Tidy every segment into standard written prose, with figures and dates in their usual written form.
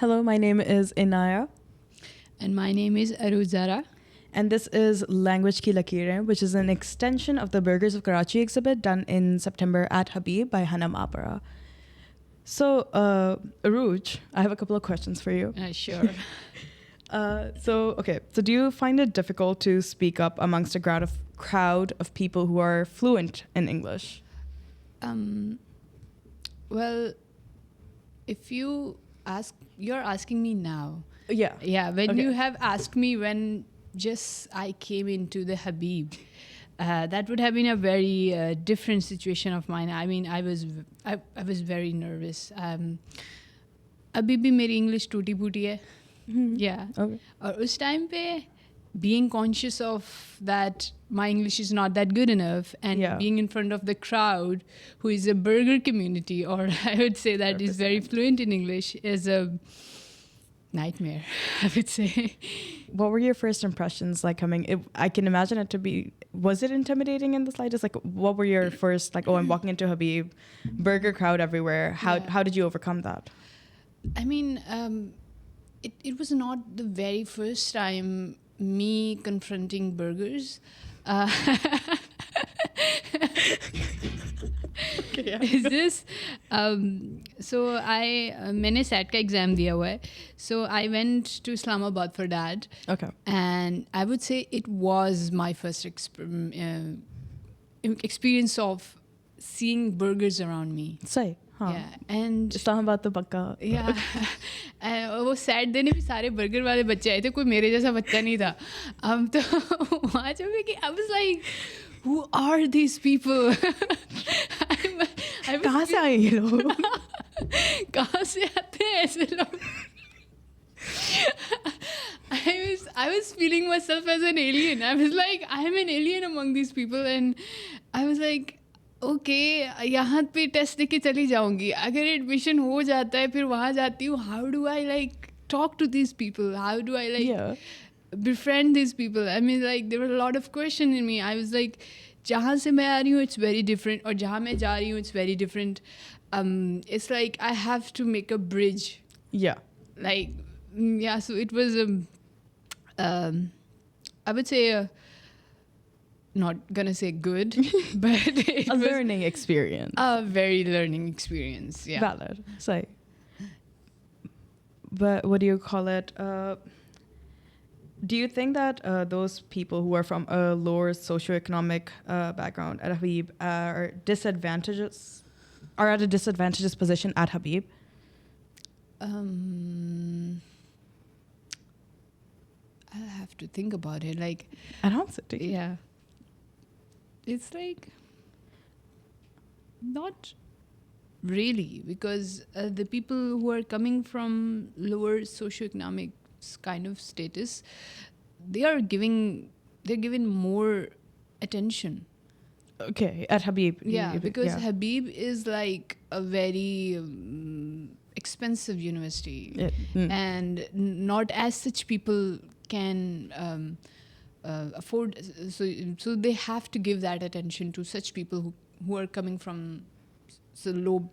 Hello, my name is Inaya, And my name is Aruzara. and this is Language Ki Lakirein, which is an extension of the Burgers of Karachi exhibit done in September at Habib by Hana Mapara. So, Aruj, I have a couple of questions for you. Sure. So do you find it difficult to speak up amongst a crowd of people who are fluent in English? Well, if you're asking me now. Yeah. Yeah, when Okay. you have asked me when just I came into the Habib, that would have been a very different situation of mine. I mean, I was very nervous. अभी भी मेरी English टूटी फूटी है. Yeah. Okay. और उस time पे being conscious of that my English is not that good enough and Yeah. being in front of the crowd who is a burger community, or I would say that is very fluent in English, is a nightmare, I would say. What were your first impressions like coming? I can imagine it to be. Was it intimidating in the slightest? Like, what were your first like? Oh, I'm walking into Habib, burger crowd everywhere. How did you overcome that? I mean, it was not the very first time me confronting burgers. Is this so मैंने SAT का exam दिया हुआ है, so I went to Islamabad for that. Okay. And I would say it was my first experience of seeing burgers around me. Say, huh? Yeah, and Islamabad to Bakka. वो set देने भी सारे burger वाले बच्चे आए थे, कोई मेरे जैसा बच्चा नहीं था. तो वहाँ जब मैं कि I was like, who are these people? कहाँ से आए ये लोग? कहाँ से आते हैं ऐसे लोग? I was feeling myself as an alien. I was like, I am an alien among these people, and I was like, okay, यहाँ पे टेस्ट देके चली जाऊँगी. अगर एडमिशन हो जाता है फिर वहाँ जाती हूँ. How do I like talk to these people? How do I like befriend these people? I mean, like there were a lot of questions in me. I was like, जहाँ से मैं आ रही हूँ it's very different, और जहाँ मैं जा रही हूँ it's very different. It's like I have to make a bridge. Yeah. Like, yeah, so it was I would say not gonna say good, but it A was learning experience. a very learning experience. Yeah. Valid. Say. But what do you call it? Do you think that those people who are from a lower socioeconomic background at Habib are at a disadvantageous position at Habib? I'll have to think about it. Like, And answer to you. yeah, it's like not really, because the people who are coming from lower socioeconomic kind of status, they're given more attention. Okay, at Habib. Yeah, because yeah. Habib is like a very expensive university, and not as such people can afford. So they have to give that attention to such people who are coming from low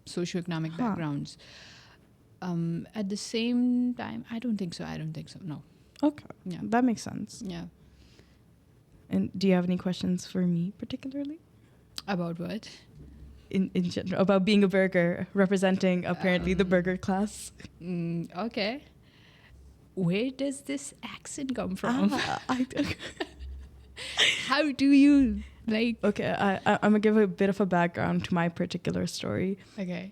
socioeconomic backgrounds. At the same time, I don't think so. No. Okay, Yeah. that makes sense. Yeah. And do you have any questions for me particularly? About what? In general, about being a burger, representing apparently the burger class. Okay. Where does this accent come from? How do you like? Okay, I'm gonna give a bit of a background to my particular story. Okay.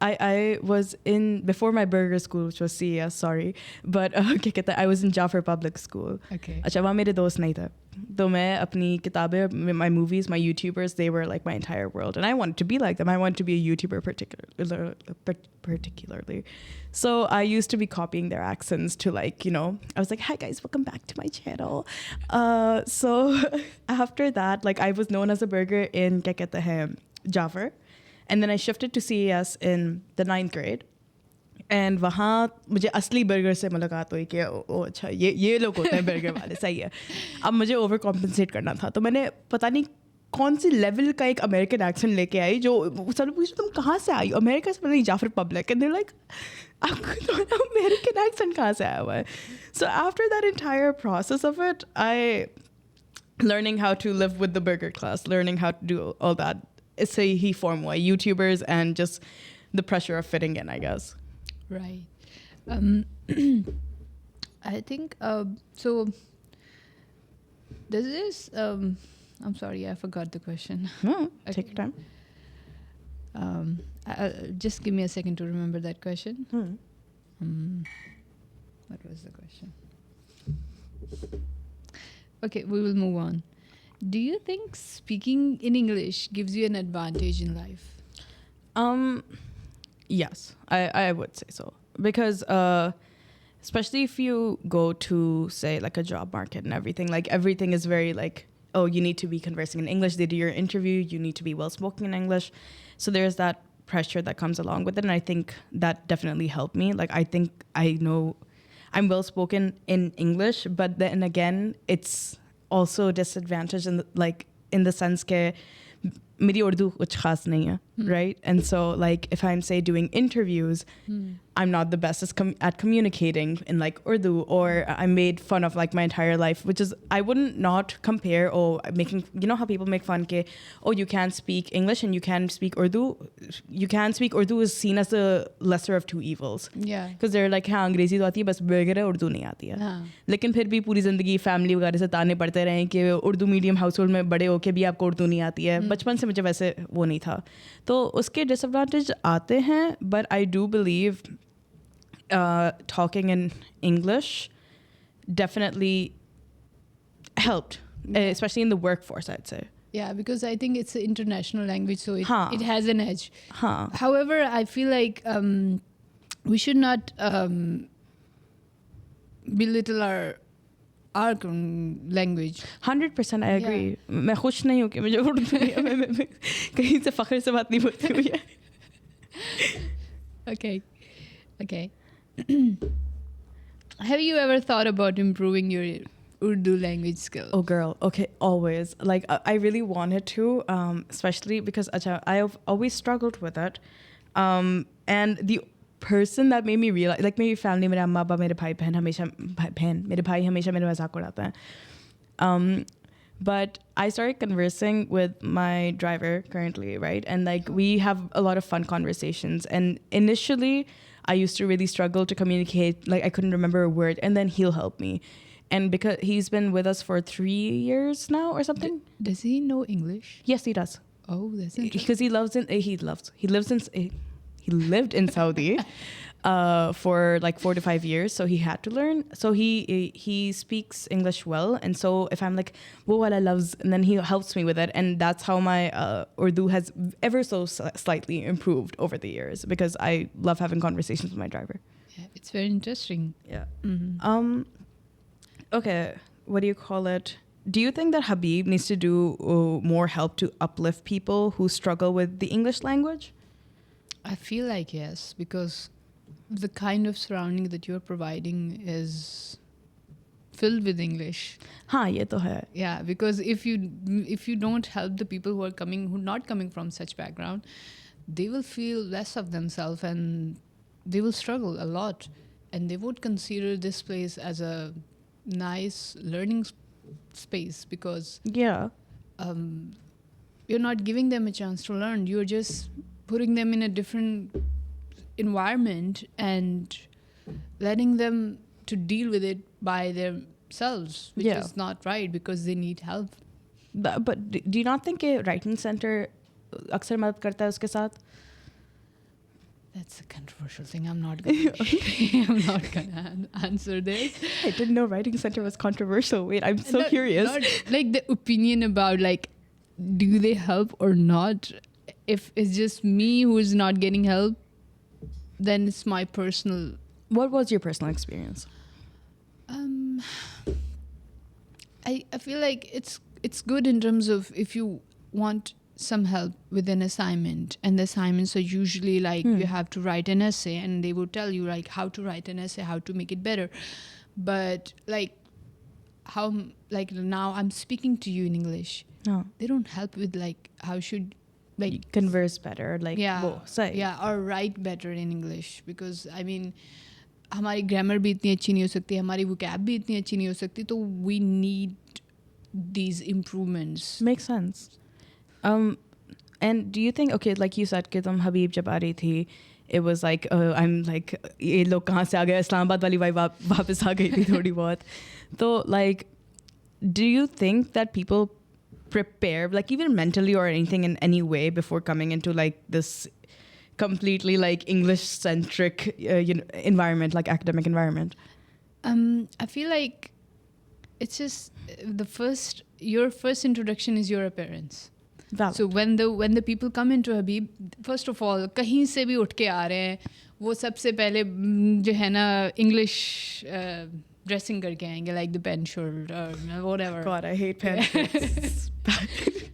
I was before my burger school, which was CES, sorry, but I was in Jaffer Public School. Okay. अच्छा वहाँ मेरे दोस्त नहीं थे, तो मैं अपनी किताबें, my movies, my YouTubers, they were like my entire world, and I wanted to be like them. I wanted to be a YouTuber particularly. So I used to be copying their accents to like, I was like, hi guys, welcome back to my channel. So after that, like I was known as a burger in क्या कहते हैं, Jaffer. And then I shifted to CES in the 9th grade. And वहाँ मुझे असली burger से मुलाकात हुई कि ओ अच्छा ये लोग होते हैं बर्गर वाले, सही है. अब मुझे ओवर कॉम्पनसेट करना था, तो मैंने पता नहीं कौन सी लेवल का एक अमेरिकन एक्सेंट लेके आई जो सब लोग पूछे तुम कहाँ से आई अमेरिका से नहीं जाफर पब्लिक एंड लाइक आपको तो अमेरिकन एक्सेंट कहाँ से आया हुआ है so after that entire process of it I learning how to live with the burger class, learning how to do all that. It's a he form way, YouTubers and just the pressure of fitting in, I guess. Right. I think so. Does this? I'm sorry, I forgot the question. No, take your time. Just give me a second to remember that question. What was the question? Okay, we will move on. Do you think speaking in English gives you an advantage in life? Yes, I would say so. Because especially if you go to, say, like a job market and everything, like everything is very like, oh, you need to be conversing in English. They do your interview, you need to be well-spoken in English. So there's that pressure that comes along with it. And I think that definitely helped me. Like, I think I know I'm well-spoken in English, but then again, it's also a disadvantage in the sense that मेरी उर्दू कुछ खास नहीं है, right? And so, like, if I'm, say, doing interviews, I'm not the best at communicating in, like, Urdu, or I made fun of, like, my entire life, which is, I wouldn't not compare, you know how people make fun, you can't speak English and you can speak Urdu? You can speak Urdu is seen as the lesser of two evils. Yeah. Because they're like, हाँ, अंग्रेजी तो आती है, बस burger है, उर्दू नहीं आती है. लेकिन फिर भी पूरी ज़िंदगी फैमिली वगैरह से ताने पड़ते रहे कि उर्दू मीडियम हाउस होल्ड में बड़े होके भी आपको उर्दू नहीं आती है. बचपन से मुझे वैसे वो नहीं था. तो उसके डिसएडवांटेज आते हैं, but I do believe talking in English definitely helped, especially in the workforce, I'd say. Yeah, because I think it's an international language, so it has an edge. Huh. However, I feel like we should not belittle our language. 100% I agree. मैं खुश नहीं हूँ कि मुझे उर्दू नहीं है. मैं कहीं से फख्र से बात नहीं बोलती हुई है. Okay. Have you ever thought about improving your Urdu language skills? Oh, girl. Okay, always. Like, I really wanted to, especially because I've always struggled with it. And the person that made me realize, like, मेरी family, मेरे अम्मा पापा, मेरे भाई हमेशा मेरे मजाक उड़ाते हैं. But I started conversing with my driver currently, right? And, like, we have a lot of fun conversations. And initially, I used to really struggle to communicate. Like, I couldn't remember a word. And then he'll help me. And because he's been with us for 3 years now or something. Does he know English? Yes, he does. Oh, that's interesting. Because he lived in Saudi for like 4 to 5 years, so he had to learn. So he speaks English well, and so if I'm like, wo wala loves, and then he helps me with it, and that's how my Urdu has ever so slightly improved over the years, because I love having conversations with my driver. Yeah, it's very interesting. Yeah. Mm-hmm. Okay, what do you call it? Do you think that Habib needs to do more help to uplift people who struggle with the English language? I feel like yes, because the kind of surrounding that you're providing is filled with English. हाँ, ये तो है. Yeah, because if you don't help the people who are not coming from such background, they will feel less of themselves and they will struggle a lot, and they won't consider this place as a nice learning space, because you're not giving them a chance to learn. You're just putting them in a different environment and letting them to deal with it by themselves, which is not right, because they need help. But do you not think a writing center अक्सर मदद करता है उसके साथ? That's a controversial thing. I'm not gonna answer this. I didn't know writing center was controversial. Wait, I'm so curious. Not like the opinion about, like, do they help or not? If it's just me who is not getting help, then it's my personal. What was your personal experience? I feel like it's good in terms of if you want some help with an assignment, and the assignments are usually like you have to write an essay, and they will tell you like how to write an essay, how to make it better. But like how, like now I'm speaking to you in English. No. They don't help with like how should like Converse better, like वो सही. yeah, or write better in English, because I mean हमारी grammar भी इतनी अच्छी नहीं हो सकती, हमारी वोकैब भी इतनी अच्छी नहीं हो सकती, तो we need these improvements. Makes sense. And do you think, okay, like you said कि तुम हबीब जब आ रही थी, it was like I'm like ये लोग कहाँ से आ गए, इस्लामाबाद वाली वाइब वापस आ गई थी थोड़ी बहुत. तो like, do you think that people prepare, like even mentally or anything in any way, before coming into like this completely like English centric environment, like academic environment? I feel like it's just your first introduction is your appearance. Valid. So when the people come into Habib, first of all, कहीं से भी उठ के आ रहे हैं, वो सबसे पहले जो है ना English dressing करके आएंगे, like the pen shirt or whatever. God, I hate pen shirts.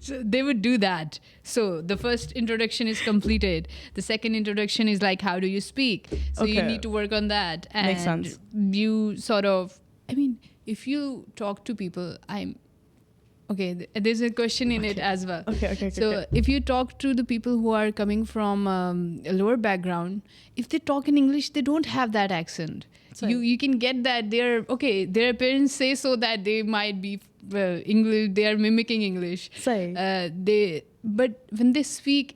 So they would do that. So the first introduction is completed. The second introduction is like, how do you speak? So you Okay. need to work on that. And Makes sense. you sort of, I mean, if you talk to people, there's a question in it as well. Okay. So if you talk to the people who are coming from a lower background, if they talk in English, they don't have that accent. Sorry. You can get that their parents say so that they might be English, they are mimicking English. Sorry. But when they speak,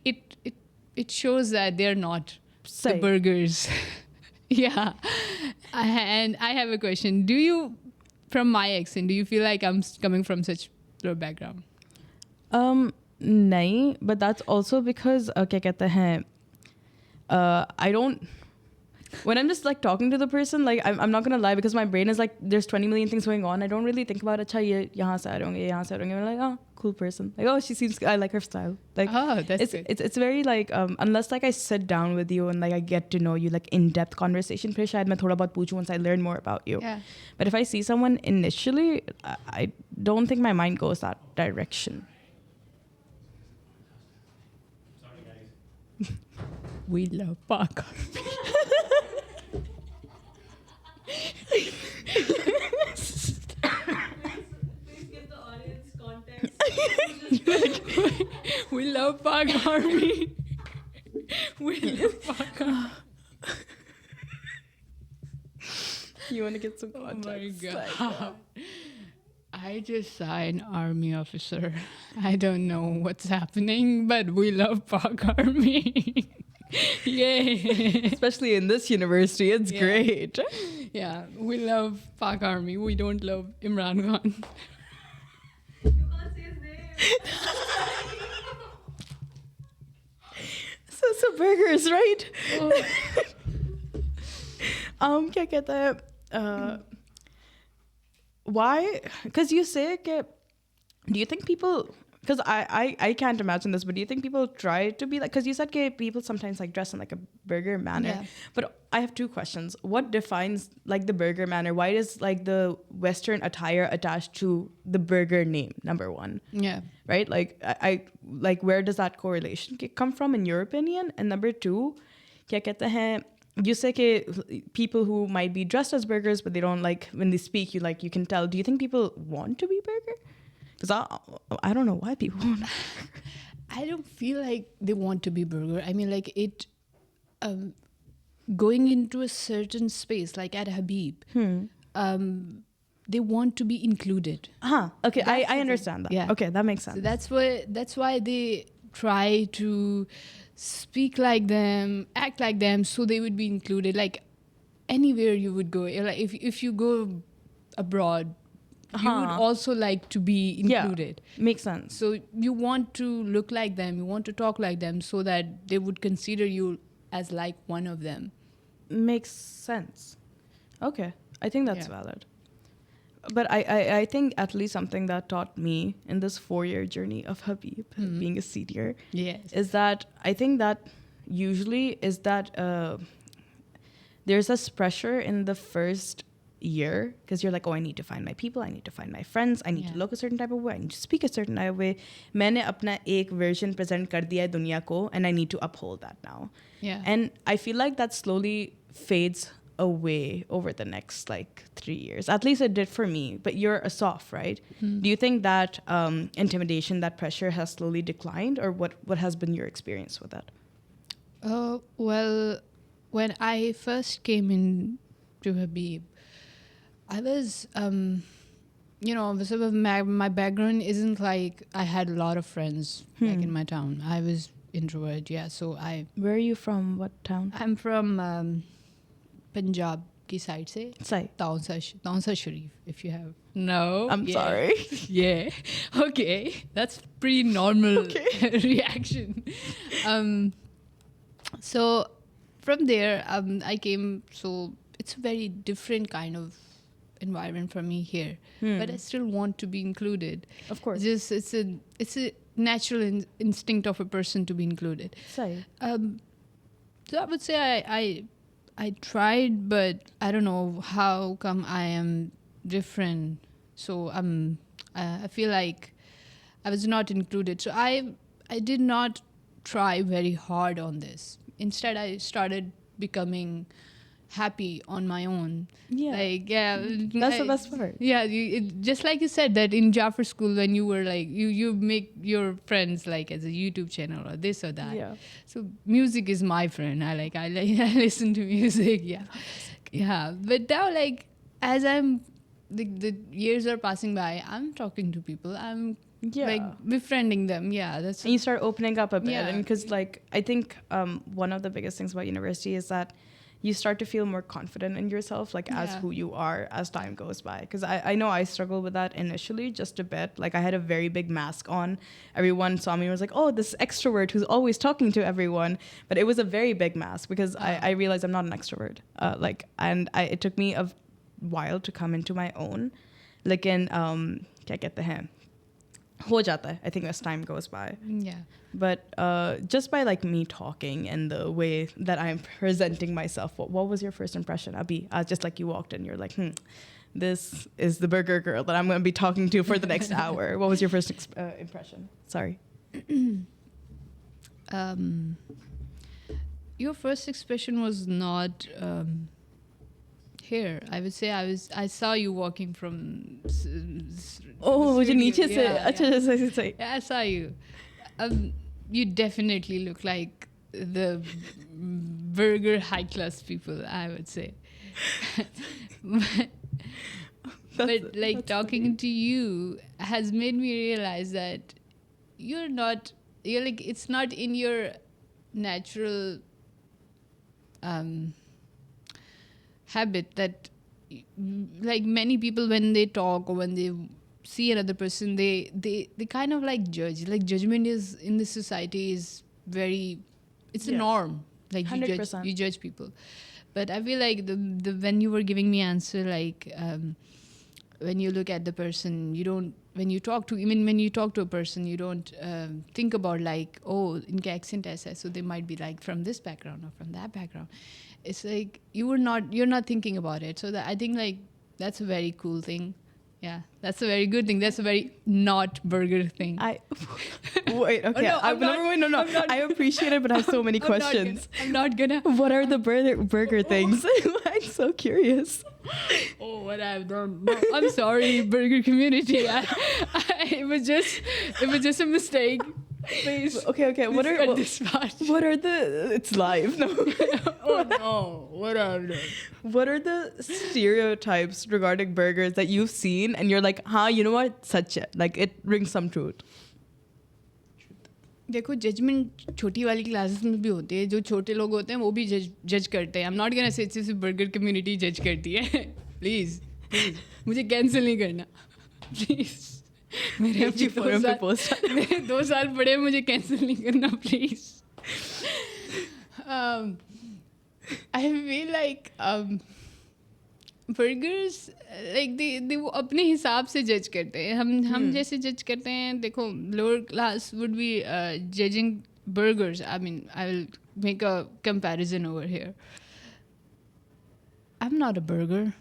it shows that they're not Sorry. the burgers. Yeah. And I have a question. Do you, from my accent, do you feel like I'm coming from such low background? नहीं, but that's also because क्या कहते हैं, I don't, when I'm just like talking to the person, like I'm not gonna lie, because my brain is like there's 20 million things going on. I don't really think about अच्छा ये यहाँ से आ रहे होंगे, यहाँ से आ रहे होंगे. I'm like, oh, cool person. Like, oh, she seems, I like her style. Like, Oh, that's good. it's very like unless like I sit down with you and like I get to know you, like in-depth conversation, फिर शायद मैं थोड़ा बहुत पूछूं once I learn more about you. Yeah. But if I see someone initially, I don't think my mind goes that direction. We love Park. Please give the audience context. We love Park Army. We love Park Army. You want to get some Oh context? my Like, god. I just saw an army officer. I don't know what's happening, but we love Park Army. Yay. especially in this university, it's Yeah. great. Yeah, we love Park Army. We don't love Imran Khan. You can't say his name. So burgers, right? Oh. क्या कहता है? Why? Because you say that. Do you think people? Because I can't imagine this, but do you think people try to be like? Because you said that people sometimes like dress in like a burger manner. Yeah. But I have two questions. What defines like the burger manner? Why is like the Western attire attached to the burger name? Number one. Yeah. Right? Like I like, where does that correlation come from in your opinion? And number two, क्या कहते हैं? You say that people who might be dressed as burgers, but they don't like when they speak. You can tell. Do you think people want to be burger? Because I don't know why people want. I don't feel like they want to be burger. I mean, like it, going into a certain space, like at Habib, they want to be included. Okay, That's I the understand that. thing. Yeah. Okay, that makes sense. So that's why they try to speak like them, act like them, so they would be included. Like anywhere you would go, like if you go abroad, you would also like to be included. Yeah, makes sense. So you want to look like them, you want to talk like them, so that they would consider you as like one of them. Makes sense. Okay, I think that's Yeah. valid. But I think at least something that taught me in this 4-year journey of Habib, being a senior, Yes. is that I think that usually is that there's this pressure in the first year because you're like, oh, I need to find my people, I need to find my friends, I need to look a certain type of way, I need to speak a certain type of way. मैंने अपना एक version present कर दिया है दुनिया को, and I need to uphold that now. Yeah. And I feel like that slowly fades away over the next like 3 years. At least it did for me. But you're a soph, right? Do you think that intimidation, that pressure has slowly declined, or what has been your experience with that? Well, when I first came in to Habib, I was, sort of my background isn't like I had a lot of friends back in my town. I was introvert, yeah. So Where are you from? What town? I'm from Punjab ki side se. Sai. Taunsar Sharif, if you have. No. I'm yeah. sorry. Yeah. Okay. That's pretty normal reaction. So from there, I came. So it's a very different kind of environment for me here, but I still want to be included. Of course. Just it's a natural instinct of a person to be included. Sai. So I would say I tried, but I don't know how come I am different. So I feel like I was not included. So I did not try very hard on this. Instead, I started becoming happy on my own. Yeah. Like, yeah. That's the best part. Yeah, just like you said that in Jaffer School when you were like, you make your friends like as a YouTube channel or this or that. Yeah. So music is my friend. I listen to music. Yeah. Yeah. But now like as the years are passing by, I'm talking to people. I'm like befriending them. Yeah. And you start opening up a bit. Yeah. And because like, I think one of the biggest things about university is that you start to feel more confident in yourself, like as who you are as time goes by. Because I know I struggled with that initially just a bit. Like I had a very big mask on. Everyone saw me and was like, oh, this extrovert who's always talking to everyone. But it was a very big mask because I realized I'm not an extrovert. It took me a while to come into my own. Lekin, kya kehte hain? Ho jata hai, I think as time goes by. Yeah. But just by like me talking and the way that I'm presenting myself, what was your first impression, Abhi? Just like you walked in, you're like, this is the burger girl that I'm going to be talking to for the next hour. What was your first impression? Sorry. Your first expression was not here. I would say I saw you walking from. मुझे नीचे से अच्छा से. Yeah, I saw you. You definitely look like the burger high class people, I would say. But like talking to you has made me realize that you're like it's not in your natural habit that like many people when they talk or when they see another person they kind of like judge. Like judgment is in this society is very it's a norm. Like 100%. you judge people. But I feel like the when you were giving me answer like when you look at the person you don't when you talk to a person you don't think about like oh inka accent aisa hai so they might be like from this background or from that background. It's like you're not thinking about it. So that I think like that's a very cool thing. Yeah, that's a very good thing. That's a very not burger thing. Wait, okay. No. I appreciate it, but I have so many questions. I'm not gonna. What are the burger things? I'm so curious. Oh, what I've done. No, I'm sorry, burger community. It was just a mistake. Please. Okay. What are this part? What are the? It's live. No. Oh no. What are they? What are the stereotypes regarding burgers that you've seen and you're like, you know what? Such it. Like it rings some truth. देखो judgement छोटी वाली classes में भी होती है. जो छोटे लोग होते हैं वो भी जज करते हैं. I am not gonna say सिर्फ बर्गर कम्युनिटी जज करती है. प्लीज मुझे कैंसिल नहीं करना प्लीज. मेरे 2 साल पड़े मुझे कैंसिल नहीं करना please. I feel like burgers like they वो अपने हिसाब से जज करते हैं. हम जैसे जज करते हैं. देखो lower class would be judging burgers. I mean I will make a comparison over here. I am not a burger.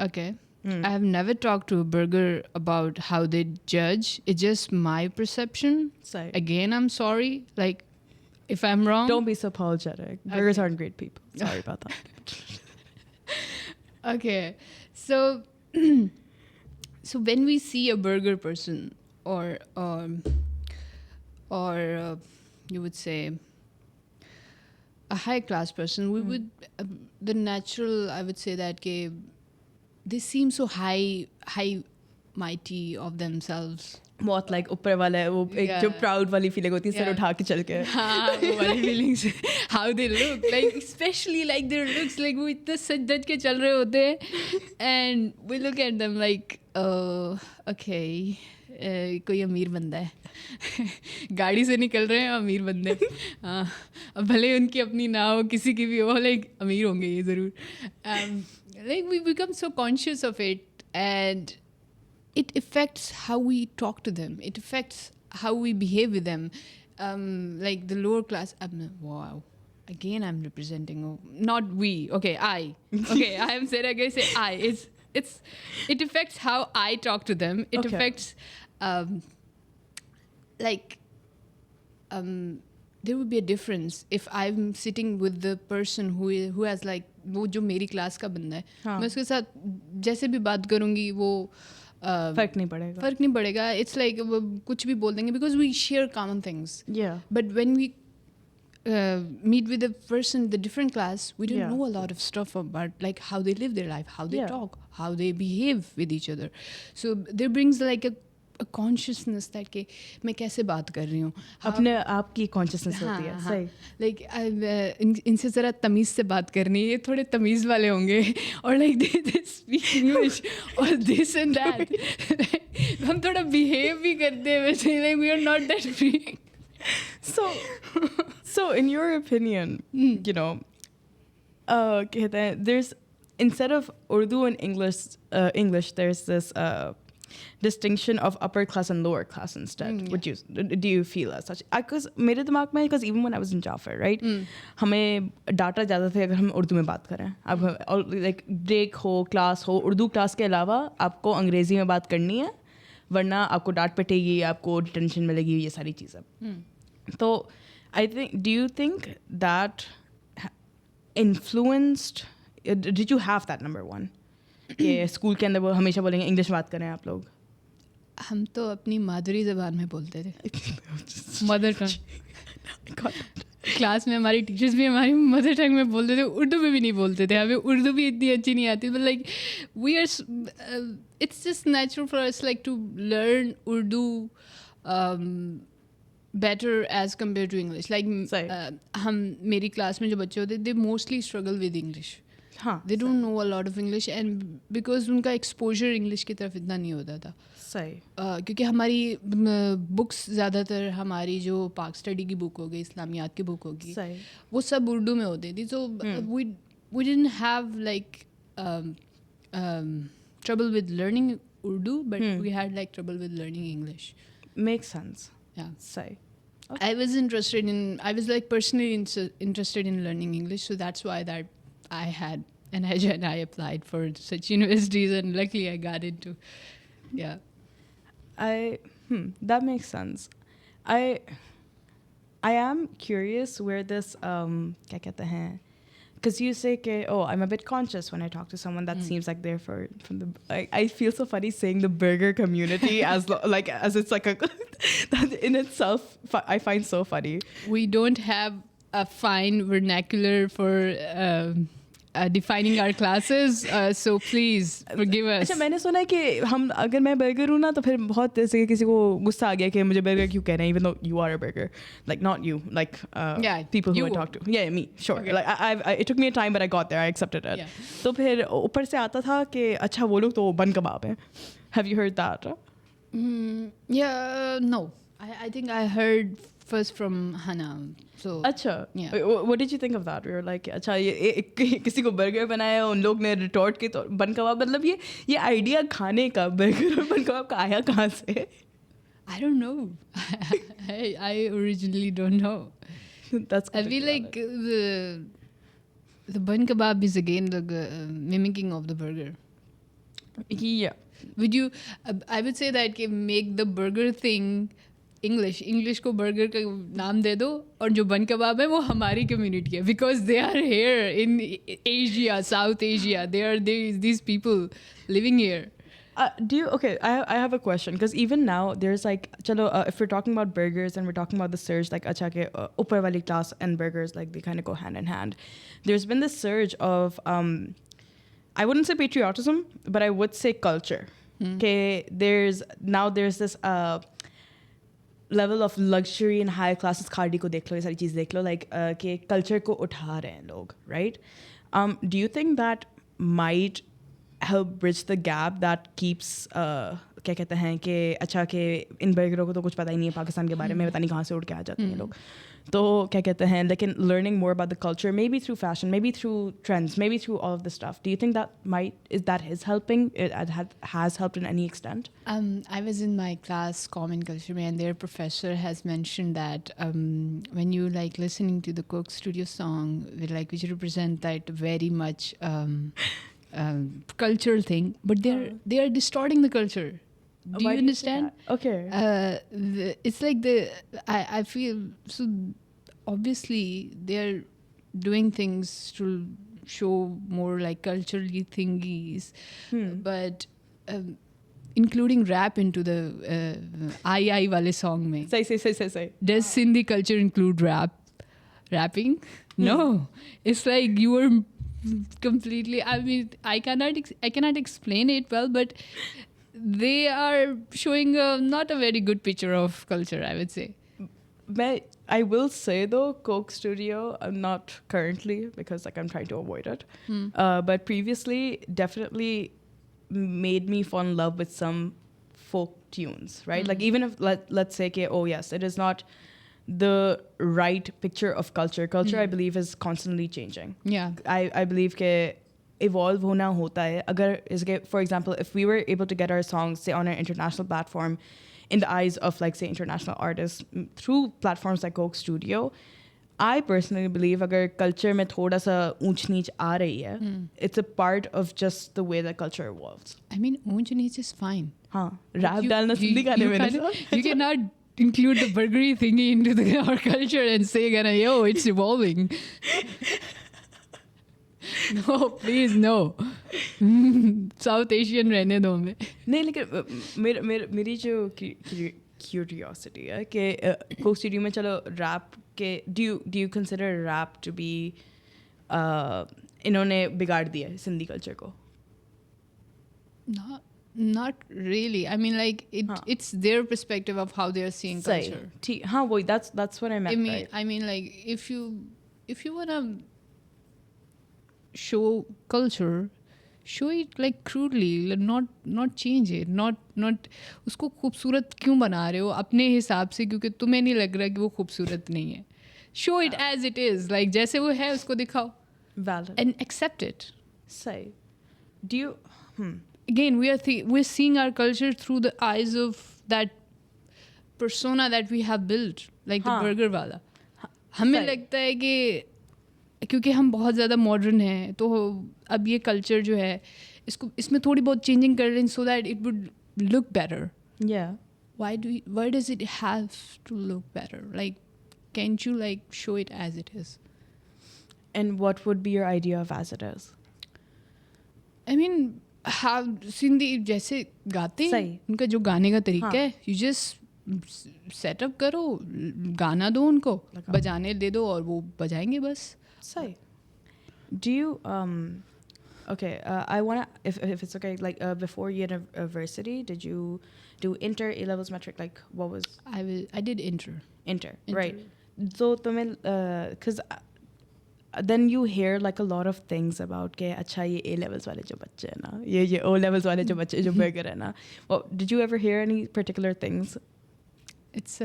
Okay. I have never talked to a burger about how they judge. It's just my perception. Sorry. Again, I'm sorry. Like, if I'm wrong. Don't be so apologetic. Burgers aren't great people. Sorry about that. Okay, so so when we see a burger person, or you would say a high class person, we would the natural, I would say that they seem so high mighty of themselves. बहुत like ऊपर वाला है वो एक जो Yeah. proud वाली feeling होती है सर Yeah. उठा के चल के हाँ, वो वाली feelings, how they look, like especially like their looks, like वो इतना सज धज के चल रहे होते हैं, and we look at them like okay, कोई अमीर बंदा है गाड़ी से निकल रहे हैं, अमीर बंदे, हाँ, अब भले उनकी अपनी ना हो, किसी की भी हो, like अमीर होंगे ये ज़रूर. Like we become so conscious of it, and it affects how we talk to them. It affects how we behave with them. Like the lower class. Wow. Again, I'm representing. Not we. Okay, I. Okay, I am saying. I say I. It affects how I talk to them. It Okay. affects, like, there would be a difference if I'm sitting with the person who has like वो जो मेरी class का बंदा है, हाँ. मैं उसके साथ जैसे भी बात करूँगी वो फर्क नहीं पड़ेगा फर्क नहीं पड़ेगा. इट्स लाइक कुछ भी बोल देंगे because we share common things. yeah But when we meet with a person, the different class, we don't Yeah. know a lot of stuff about like how they live their life, how they Yeah. talk, how they behave with each other. So there brings like a consciousness that के मैं कैसे बात कर रही हूँ. अपने आप की consciousness होती है हाँ, सही लाइक इनसे ज़रा तमीज़ से बात करनी है, ये थोड़े तमीज़ वाले होंगे, और लाइक दे स्पीक इंग्लिश और दिस एंड दैट. हम थोड़ा बिहेव भी करते हैं वैसे, like we are not that free. so in your opinion you know कहते हैं there's instead of Urdu and English there's this distinction of upper class and lower class instead. Yeah. Do you feel as such? Because मेरे दिमाग में, because even when I was in Jaffa, right, हमें data ज़्यादा थे अगर हम उर्दू में बात करें. अब like break हो, क्लास हो, उर्दू क्लास के अलावा आपको अंग्रेज़ी में बात करनी है, वरना आपको डांट पिटेगी, आपको डिटेंशन मिलेगी, ये सारी चीज़ें. तो I think, do you think that influenced, did you have that number one? कि स्कूल के अंदर वो हमेशा बोलेंगे इंग्लिश बात करें आप लोग. हम तो अपनी मादरी ज़बान में बोलते थे, मदर टंग. क्लास में हमारी टीचर्स भी हमारी मदर टंग में बोलते थे, उर्दू में भी नहीं बोलते थे. हमें उर्दू भी इतनी अच्छी नहीं आती, but like we are, it's just natural for us like to learn Urdu better as compared to English. Like हम मेरी क्लास में जो बच्चे होते they mostly struggle with English. हाँ, they don't know a lot of English, and because उनका exposure English की तरफ इतना नहीं होता था. सही. क्योंकि हमारी बुक्स ज़्यादातर, हमारी जो पाक स्टडी की बुक होगी, इस्लामियात की बुक होगी, सही. वो सब उर्दू में होती थी. So we didn't have like trouble with learning Urdu, but we had like trouble with learning English. Makes sense. Yeah. सही. I was like personally interested in learning English, so that's why that I had, and I applied for such universities, and luckily I got into. Yeah. That makes sense. I am curious where this क्या कहते हैं, because you say कि I'm a bit conscious when I talk to someone that seems like they're from the. I feel so funny saying the burger community as it's like a that in itself I find so funny. We don't have a fine vernacular for defining our classes, so please forgive us. अच्छा, मैंने सुना है कि हम अगर मैं burger हूँ ना तो फिर बहुत जैसे किसी को गुस्सा आ गया कि मुझे बर्गर क्यों कह रहे हैं, even though you are a burger, like not you, like Yeah, people who you. I talk to. Yeah, me, sure. Okay. Like it took me a time, but I got there. I accepted it. Yeah. तो फिर ऊपर से आता था कि अच्छा वो लोग तो बन कबाब हैं. Have you heard that? Yeah, no. I think I heard first from Hana. So अच्छा. Yeah. What did you think of that? We were like, अच्छा ये किसी को बर्गर बनाया, उन लोग ने रिटॉर्ट के तो बन कबाब, मतलब ये आइडिया खाने का बर्गर और बन कबाब का आया कहाँ से? I don't know. I originally don't know. That's I feel like the bun kebab is again the mimicking of the burger. Yeah. Would you? I would say that make the burger thing English को burger का नाम दे दो और जो बन कबाब है वो हमारी कम्युनिटी है because they are here in Asia South Asia they are these people living here. Do you okay? I have a question because even now there's like, chalo, if we're talking about burgers and we're talking about the surge, like acha ke upar wali class and burgers, like they kind of go hand in hand. There's been this surge of I wouldn't say patriotism, but I would say culture. Okay, there's this level of luxury and high classes. खाड़ी को देख लो, ये सारी चीज़ देख लो, like के culture को उठा रहे हैं लोग, right? Do you think that might help bridge the gap that keeps क्या कहते हैं कि अच्छा कि इन बर्गरों को तो कुछ पता ही नहीं है पाकिस्तान के बारे में, पता नहीं कहाँ से उड़ के आ जाते हैं लोग, तो क्या कहते हैं, लेकिन learning more about the culture, maybe through fashion, maybe through trends, maybe through all of this stuff. Do you think that is helping? It has helped in any extent? I was in my class common culture mein, and their professor has mentioned that when you like listening to the Coke Studio song, which represent that very much cultural thing, but they are distorting the culture. Do you understand? Okay. It's like I feel so. Obviously, they're doing things to show more like culturally thingies, but including rap into the "Ai wale" song mein. Say. Does Sindhi culture include rapping? No. It's like you are completely. I mean, I cannot explain it well, but they are showing not a very good picture of culture, I would say. I will say though, Coke Studio, not currently because like I'm trying to avoid it, but previously definitely made me fall in love with some folk tunes, right? Like even if let's say कि, oh yes, it is not the right picture of culture. Culture I believe is constantly changing. Yeah. I believe कि evolve होना होता है. अगर इसके, for example, if we were able to get our songs say on an international platform in the eyes of like say international artists through platforms like Coke Studio, I personally believe अगर culture में थोड़ा सा ऊंच नीच आ रही है, it's a part of just the way that culture evolves. I mean, ऊंच नीच is fine. हाँ, rap डालना सिंधी गाने में You cannot include the burgery thingy into our culture and say, yo, it's evolving. No, please, no. South Asian रहने दो हमें. नहीं, लेकिन मेरी जो curiosity है कि Coke Studio में चलो rap के, do you consider rap to be इन्होंने बिगाड़ दिया है सिंधी culture को? Not really. I mean, like it's their perspective of how they are seeing culture. हाँ, वही, that's what I meant. Right? I mean, like if you wanna show culture, show it like crudely, not change it, not उसको खूबसूरत क्यों बना रहे हो अपने हिसाब से, क्योंकि तुम्हें नहीं लग रहा कि वो खूबसूरत नहीं है. Show it as it is, like जैसे वो है उसको दिखाओ. Valid. And accept it. Say, do you? Again, we're seeing our culture through the eyes of that persona that we have built, like the burger वाला. हमें लगता है कि क्योंकि हम बहुत ज़्यादा मॉडर्न हैं तो अब ये कल्चर जो है इसमें थोड़ी बहुत चेंजिंग कर लें so that it would look better. Yeah. Why does it have to look better? Like, can't you like show it as it is? And what would be your idea of as it is? I mean, Sindhi जैसे गाते हैं उनका जो गाने का तरीका है, you just setup करो, गाना दो उनको, बजाने दे दो और वो बजाएंगे बस. Say, do you okay, I want to, if it's okay, like before university, did you do inter, A levels, metric, like what was? I did inter, right? So because then you hear like a lot of things about के अच्छा ये A levels वाले जो बच्चे हैं ना, ये O levels वाले जो बच्चे जो burger है ना, well, did you ever hear any particular things? It's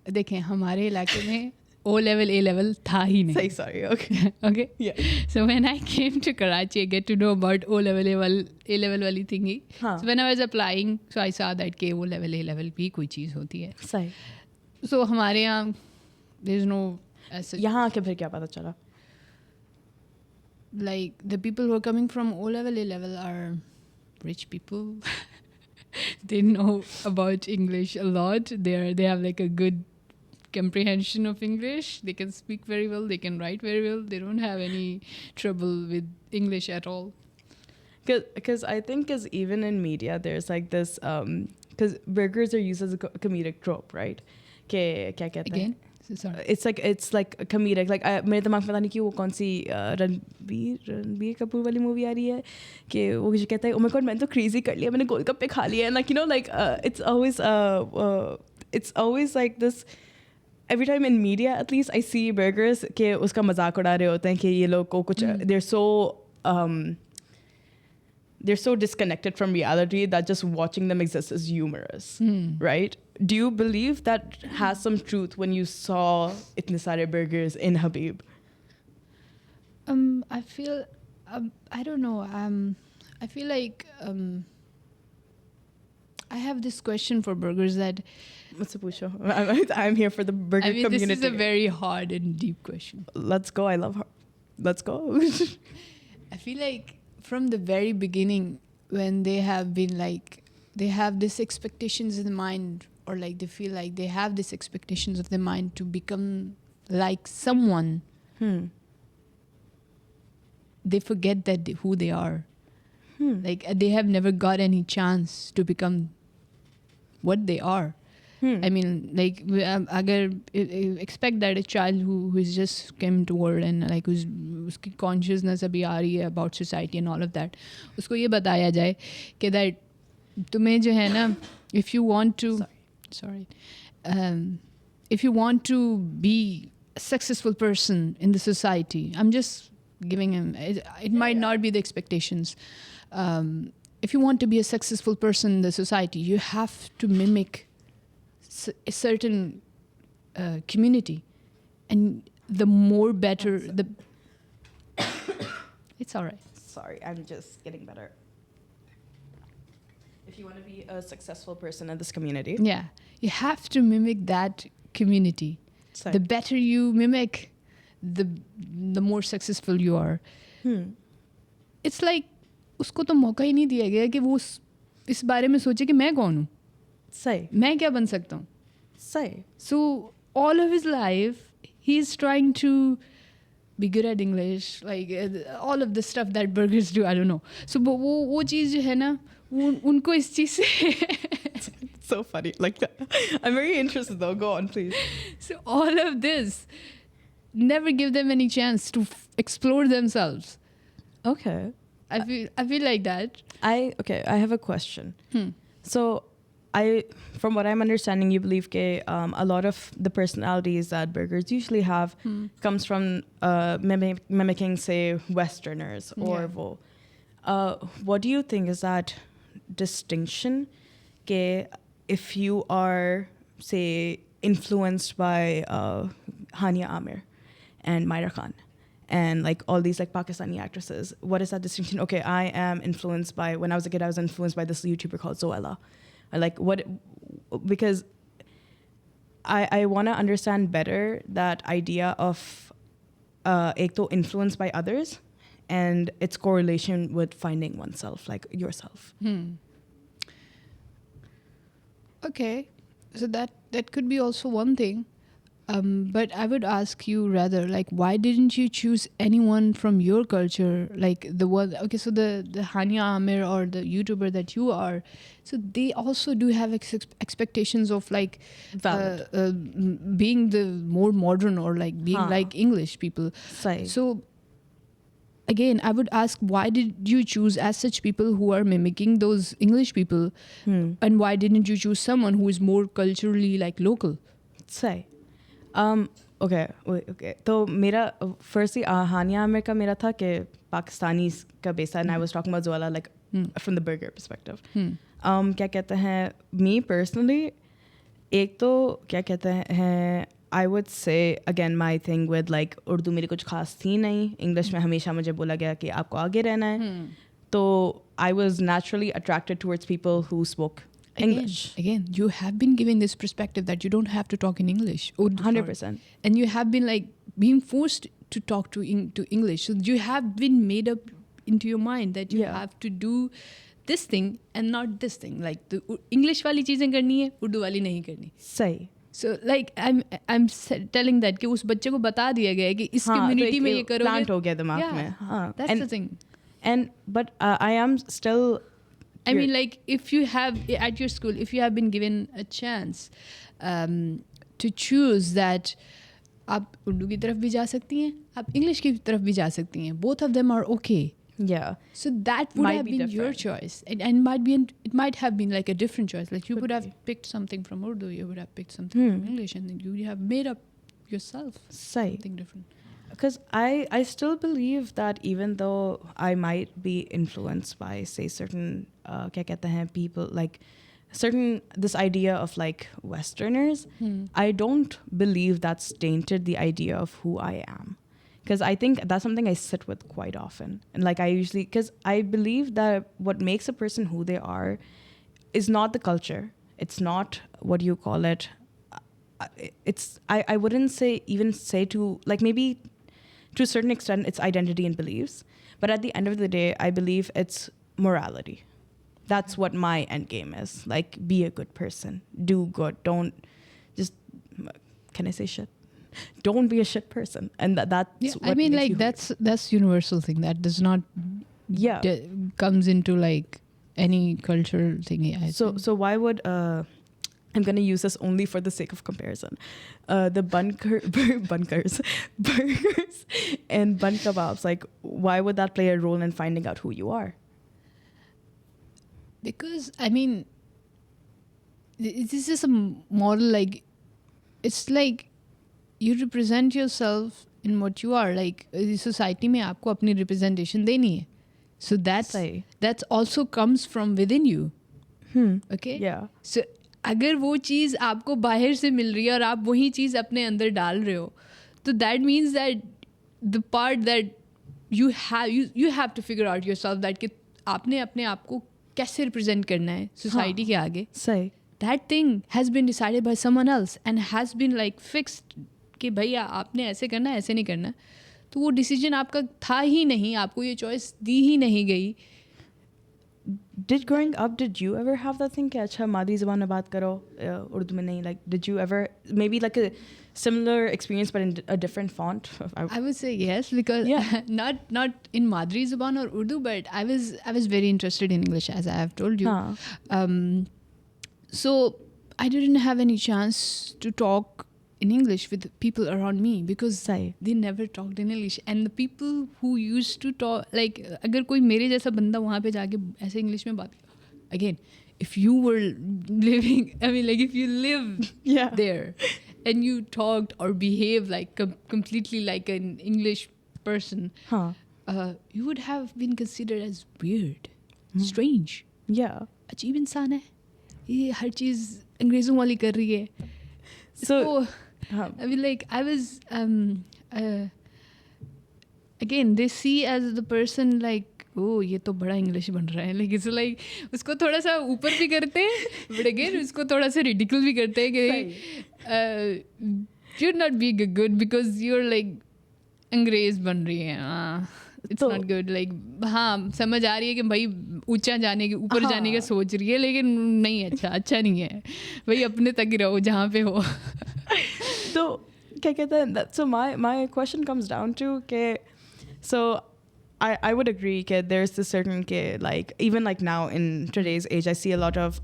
देखें हमारे इलाके में O level, A level था ही नहीं. Sorry, okay. Okay. Yeah. So when I came to Karachi, I get to know about O level, A level वाली thingy. So when I was applying, so I saw that के O level, A level भी कोई चीज़ होती है. सही. So हमारे यहाँ there's no. यहाँ आके फिर क्या पता चला? Like the people who are coming from O level, A level are rich people. they know about English a lot. They have like a good comprehension of English. They can speak very well. They can write very well. They don't have any trouble with English at all. Because I think because even in media there's like this because burgers are used as a comedic trope, right? क्या कहते हैं? Again, so sorry. It's like a comedic, like मेरे दिमाग में पता नहीं कि वो कौन सी रणबीर कपूर वाली मूवी आ रही है कि वो जो कहता है, oh my god मैंने तो crazy कर लिया, मैंने गोलगप्पे खा लिए, and like you know like it's always like this. Every time in media at least I see burgers कि उसका मजाक उड़ा रहे होते हैं कि ये लोग को कुछ they're so disconnected from reality that just watching them exist is humorous, right? Do you believe that has some truth when you saw itne sare burgers in Habib? I feel, I don't know. I feel like I have this question for burgers that. I'm here for the burger community. This is a very hard and deep question. Let's go. I love her. Let's go. I feel like from the very beginning, when they have been like, they have these expectations in the mind, or like they feel like they have these expectations of the mind to become like someone, they forget that who they are. Like they have never got any chance to become what they are. I mean, like, agar expect that a child who is just came to world and like whose consciousness abhi aa rahi hai about society and all of that, usko ye bataya jaye कि that तुम्हें जो है ना, if you want to if you want to be a successful person in the society, I'm just giving him, it might not be the expectations. If you want to be a successful person in the society, you have to mimic a certain community, and the more better the it's all right. Sorry, I'm just getting better. If you want to be a successful person in this community, yeah, you have to mimic that community. The better you mimic, the more successful you are. It's like उसको तो मौका ही नहीं दिया गया कि वो इस बारे में सोचे कि मैं कौन हूँ, मैं क्या बन सकता हूँ. So all of his life he's trying to be good at English, like all of the stuff that burgers do, I don't know. So वो चीज़ जो है ना, उनको इस चीज़ से so funny, like that. I'm very interested though, go on please. So all of this never give them any chance to explore themselves. Okay, I feel like that. I have a question. So from what I'm understanding, you believe that a lot of the personalities that burgers usually have comes from mimicking, say, Westerners or wo. What do you think is that distinction? That if you are, say, influenced by Hania Amir and Myra Khan and like all these like Pakistani actresses, what is that distinction? Okay, I am influenced by, when I was a kid, I was influenced by this YouTuber called Zoella. Like what, because I want to understand better that idea of ek to influenced by others and its correlation with finding oneself, like yourself. Okay, so that could be also one thing. But I would ask you rather, like, why didn't you choose anyone from your culture? Like the one, okay, so the Hania Amir or the YouTuber that you are, so they also do have expectations of like being the more modern or like being like English people. So again, I would ask, why did you choose as such people who are mimicking those English people? And why didn't you choose someone who is more culturally like local? Okay. So मेरा firstly Hania Amir का मेरा था कि Pakistanis का base, and I was talking about Zoella like from the burger perspective. क्या कहते हैं, me personally, एक तो क्या कहते हैं, I would say again my thing with like Urdu मेरी कुछ खास थी नहीं, English में हमेशा मुझे बोला गया कि आपको आगे रहना है, तो I was naturally attracted towards people who spoke English. Again, you have been given this perspective that you don't have to talk in English. 100%. And you have been like being forced to talk to English. So you have been made up into your mind that you have to do this thing and not this thing. Like तो English वाली चीज़ें करनी है, उर्दू वाली नहीं करनी. सही. So like I'm telling that कि उस बच्चे को बता दिया गया है कि इस community में ये करोगे. Plant हो गया दिमाग में. हाँ, that's the thing. But I am still. I mean, like, if you have, at your school, if you have been given a chance to choose that आप उर्दू की तरफ भी जा सकती हैं, आप इंग्लिश की तरफ भी जा सकती हैं. Both of them are okay. Yeah. So that would Might have be been your different. choice. And it might have been like a different choice. Like you would have picked something from Urdu, you would have picked something from English, and then you would have made up yourself Say. something different. Because I still believe that even though I might be influenced by, say, certain क्या कहते हैं, people, like certain, this idea of like Westerners, I don't believe that's tainted the idea of who I am. Because I think that's something I sit with quite often. And like I usually, because I believe that what makes a person who they are is not the culture. It's not what you call it. It's, I wouldn't say to, like maybe to a certain extent, it's identity and beliefs. But at the end of the day, I believe it's morality. That's what my end game is. Like, be a good person. Do good. Don't just, can I say shit? Don't be a shit person. And that's what I mean, makes like, you that's universal thing. That does not comes into like any cultural thingy. So why would I'm going to use this only for the sake of comparison. The burgers and bun kebabs, like, why would that play a role in finding out who you are? Because, I mean, this is a model, like, it's like you represent yourself in what you are. Like, society में आपको अपनी representation देनी है. So that's also comes from within you. Okay? Yeah. So अगर वो चीज़ आपको बाहर से मिल रही है और आप वही चीज़ अपने अंदर डाल रहे हो, तो that means that the part that you have to figure out yourself that कि आपने अपने आप को कैसे represent करना है society के आगे. Say. That thing has been decided by someone else and has been like fixed कि भैया आपने ऐसे करना है, ऐसे नहीं करना. तो वो decision आपका था ही नहीं, आपको ये choice दी ही नहीं गई. Growing up, did you ever have that thing कि अच्छा मादरी ज़बान में बात करो, उर्दू में नहीं? Like, did you ever, maybe like a similar experience but in a different font? I would say yes, because not in Madri Zuban or Urdu, but I was very interested in English, as I have told you. So I didn't have any chance to talk in English with people around me because they never talked in English. And the people who used to talk, like, अगर कोई मेरे जैसा बंदा वहाँ पे जाके ऐसे English में बात, again, if you were living, I mean, like, if you live there and you talked or behaved like completely like an English person, you would have been considered as weird, strange. Yeah. अजीब इंसान है, ये हर चीज़ अंग्रेज़ों वाली कर रही है. So I mean, like, I was again, they see as the person like, oh, ये तो बड़ा इंग्लिश बन रहा है. Like, it's like उसको थोड़ा सा ऊपर भी करते हैं, but again उसको थोड़ा सा ridicule भी करते हैं कि you're not being good because you're like अंग्रेज बन रही है. It's not good. Like, हाँ, समझ आ रही है कि भाई ऊंचा जाने के, ऊपर जाने का सोच रही है, लेकिन नहीं, अच्छा नहीं है भाई, अपने तक ही रहो जहाँ पे हो. तो क्या कहते हैं, so my question comes down to कि, so I would agree that there's this certain like, even like now in today's age, I see a lot of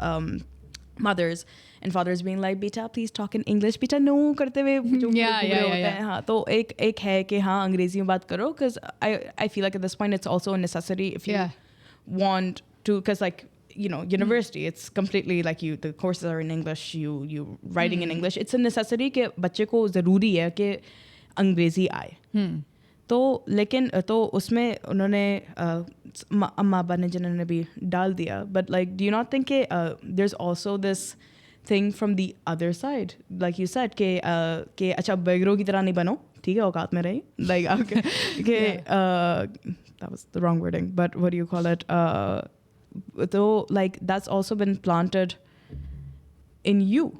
mothers and fathers being like, beta, please talk in English. Beta, no करते हुए जो होते हैं. हाँ, तो एक है कि हाँ अंग्रेजी में बात करो, because I feel like at this point it's also a necessity if you want to, because like, you know, university, it's completely like the courses are in English, you writing in English. It's a necessity कि बच्चे को ज़रूरी है कि अंग्रेजी आए. तो लेकिन तो उसमें उन्होंने अम्मा अब्बा ने जिन्होंने भी डाल दिया. But like, do you not think there's also this thing from the other side, like you said, कि अच्छा बेगरों की तरह नहीं बनो, ठीक है, औकात में रही. Like, okay, that was the wrong wording, but what do you call it? Though, like, that's also been planted in you.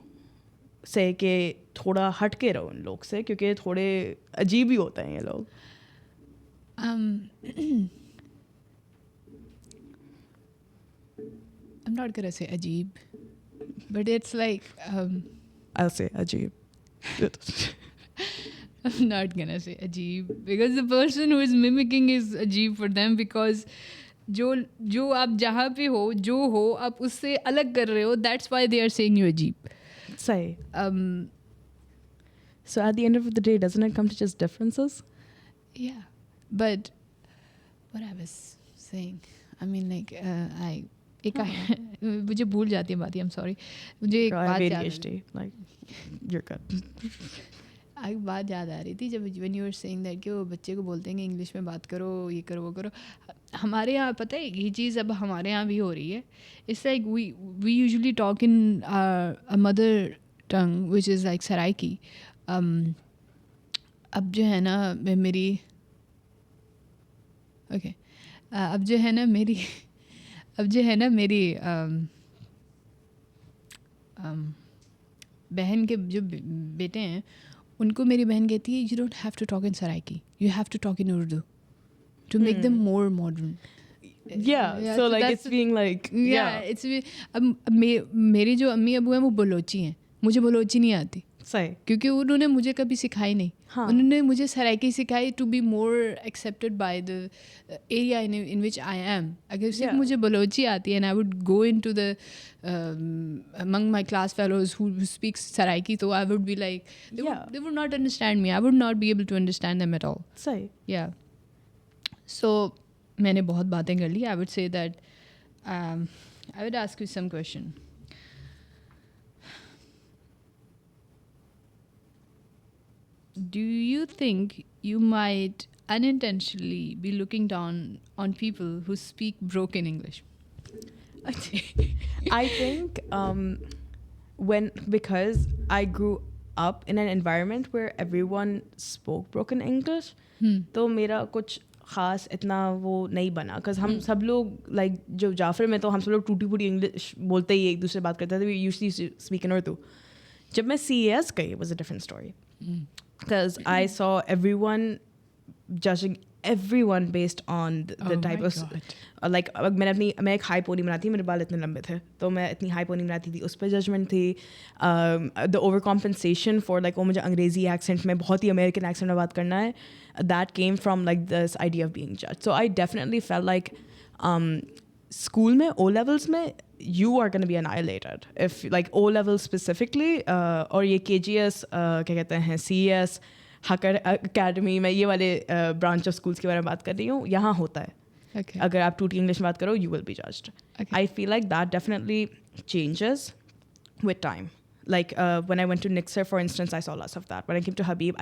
से कि थोड़ा हट के रहो इन लोग से, क्योंकि थोड़े अजीब ही होते हैं ये लोग. not gonna say ajeeb, but it's like I'll say ajeeb. I'm not gonna say ajeeb because the person who is mimicking is ajeeb for them because जो आप जहाँ पे हो जो हो आप उससे अलग कर रहे हो, that's why they are saying you ajeeb. Say. So at the end of the day, doesn't it come to just differences? Yeah, but what I was saying, I mean like मुझे भूल जाती है बातें, I'm sorry. मुझे एक बात याद ADHD, like you're good. एक बात याद आ रही थी जब when you were saying that कि वो बच्चे को बोलते हैं कि इंग्लिश में बात करो, ये करो वो करो. हमारे यहाँ पता है ये चीज़ अब हमारे यहाँ भी हो रही है. It's like we usually talk in a mother tongue which is like Saraiki. अब जो है ना मेरी okay अब जो है ना मेरी बहन के जो बेटे हैं उनको मेरी बहन कहती है you don't have to talk in Saraiki, you have to talk in Urdu to make them more modern. Yeah, so like it's being like it's अब मेरी जो अम्मी अबू हैं वो बलोची हैं, मुझे बलोची नहीं आती. सही. क्योंकि उन्होंने मुझे कभी सिखाई नहीं. हाँ. उन्होंने मुझे सराइकी सिखाई to be more accepted by the area in which I am. अगर सिर्फ मुझे बलोची आती है and I would go into the among my class fellows who speak Saraiki, so I would be like they would not understand me. I would not be able to understand them at all. सही. Yeah. So मैंने बहुत बातें कर ली. I would say that I would ask you some question. Do you think you might unintentionally be looking down on people who speak broken English? I think because I grew up in an environment where everyone spoke broken English, तो मेरा कुछ खास इतना वो नहीं बना. Because हम सब लोग like जो जाफर में तो हम सब लोग टूटी फूटी इंग्लिश बोलते ही एक दूसरे बात करते थे. We usually speak in Urdu. जब मैं CES गई, it was a different story. Because I saw everyone judging everyone based on the type of like मैं एक हाई पोनी बनाती थी, मेरे बाल इतने लंबे थे तो मैं इतनी हाई पोनी बनाती थी, उस पर जजमेंट थी. The overcompensation for like मुझे अंग्रेजी एक्सेंट में बहुत ही अमेरिकन एक्सेंट में बात करना है, that came from like this idea of being judged. So I definitely felt like school में O levels में you are going to be annihilated if like O levels specifically और ये KGS क्या कहते हैं CES Hacker Academy मैं ये वाले branch of schools के बारे में बात कर रही हूँ, यहाँ होता है. Okay. अगर आप टूटी इंग्लिश में बात करो you will be judged. Okay. I feel like that definitely changes with time. Like when I went to Nixer for instance, I saw less of that. When I came to Habib,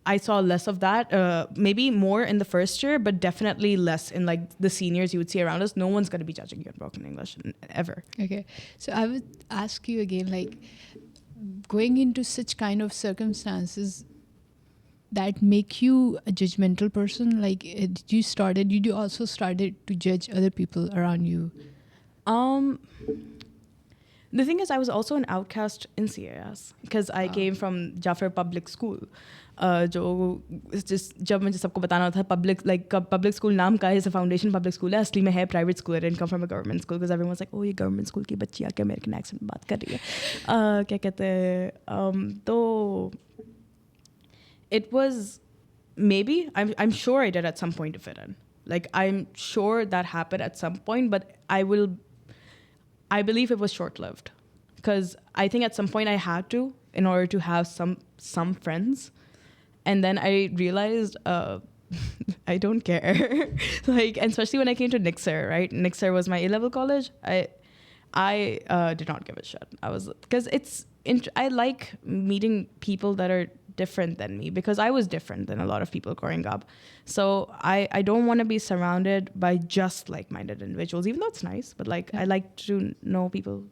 I saw less of that, maybe more in the first year, but definitely less in like the seniors you would see around us. No one's going to be judging you in broken English ever. Okay. So I would ask you again, like going into such kind of circumstances that make you a judgmental person, like did you also started to judge other people around you? The thing is, I was also an outcast in CAS because I came from Jaffer Public School. जो जब मुझे सबको बताना था public school नाम का है, foundation public school है, असली में है private school. I didn't come from a government school because everyone was like, oh ये गवर्नमेंट स्कूल की बच्ची आके अमेरिकन एक्सेंट में बात कर रही है, क्या कहते हैं. तो it was maybe I'm sure I did at some point to fit in. Like I'm sure that happened at some point, but I believe it was short-lived because I think at some point I had to in order to have some friends. And then I realized I don't care. Like, and especially when I came to Nixer, right? Nixer was my A-level college. I did not give a shit. Because I like meeting people that are different than me because I was different than a lot of people growing up. So I don't want to be surrounded by just like-minded individuals, even though it's nice. But like, I like to know people.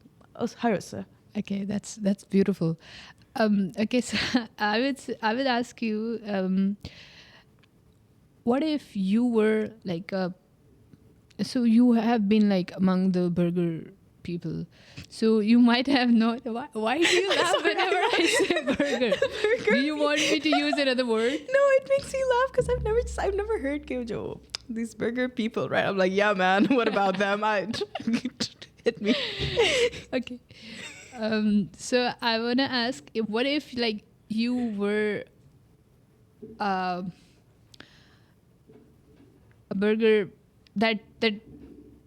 Okay, that's beautiful. Okay, so I would ask you, what if you were like so you have been like among the burger people, so you might have known. Why do you laugh whenever I say burger? Do you want me to use another word? No, it makes me laugh because I've never heard कि जो these burger people, right? I'm like, yeah, man. What about them? Hit me. Okay. So I wanna ask, what if like you were a burger that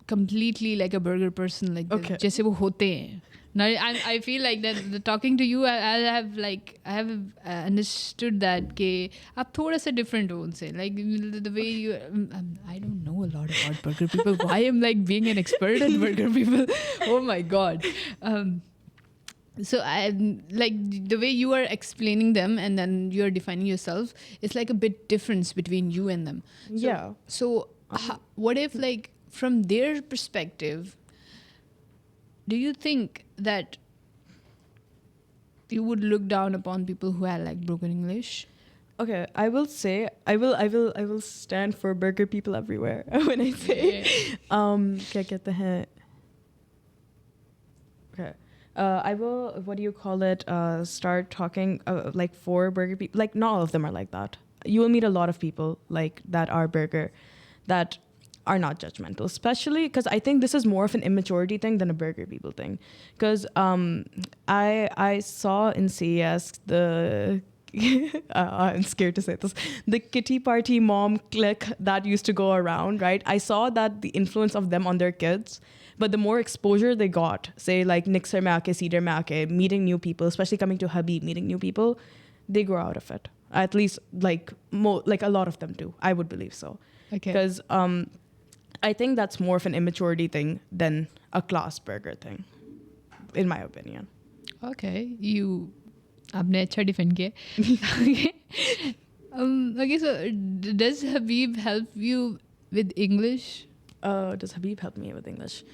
completely like a burger person, like Okay. जैसे वो होते हैं. Now I feel like that talking to you, I have understood that कि आप थोड़ा सा different हो उनसे, like the way you I don't know a lot about burger people. Why am like being an expert at burger people? Oh my god. So I like the way you are explaining them and then you're defining yourself. It's like a bit difference between you and them. So, Yeah. So what if like from their perspective, do you think that you would look down upon people who had like broken English? Okay, I will say I will stand for burger people everywhere when I say क्या कहते हैं. Okay. I will, what do you call it, start talking like for burger people. Like not all of them are like that. You will meet a lot of people like that are burger that are not judgmental, especially because I think this is more of an immaturity thing than a burger people thing. Because I saw in CES the I'm scared to say this, the kitty party mom clique that used to go around, right? I saw that the influence of them on their kids, but the more exposure they got, say like Nixer mein aake, Cedar mein aake, meeting new people, especially coming to Habib, meeting new people, they grow out of it. At least like like a lot of them do. I would believe so. Okay. Because I think that's more of an immaturity thing than a class burger thing, in my opinion. Okay. You आपने अच्छा defend किया. Okay. Okay, so does Habib help you with English? Does Habib help me with English?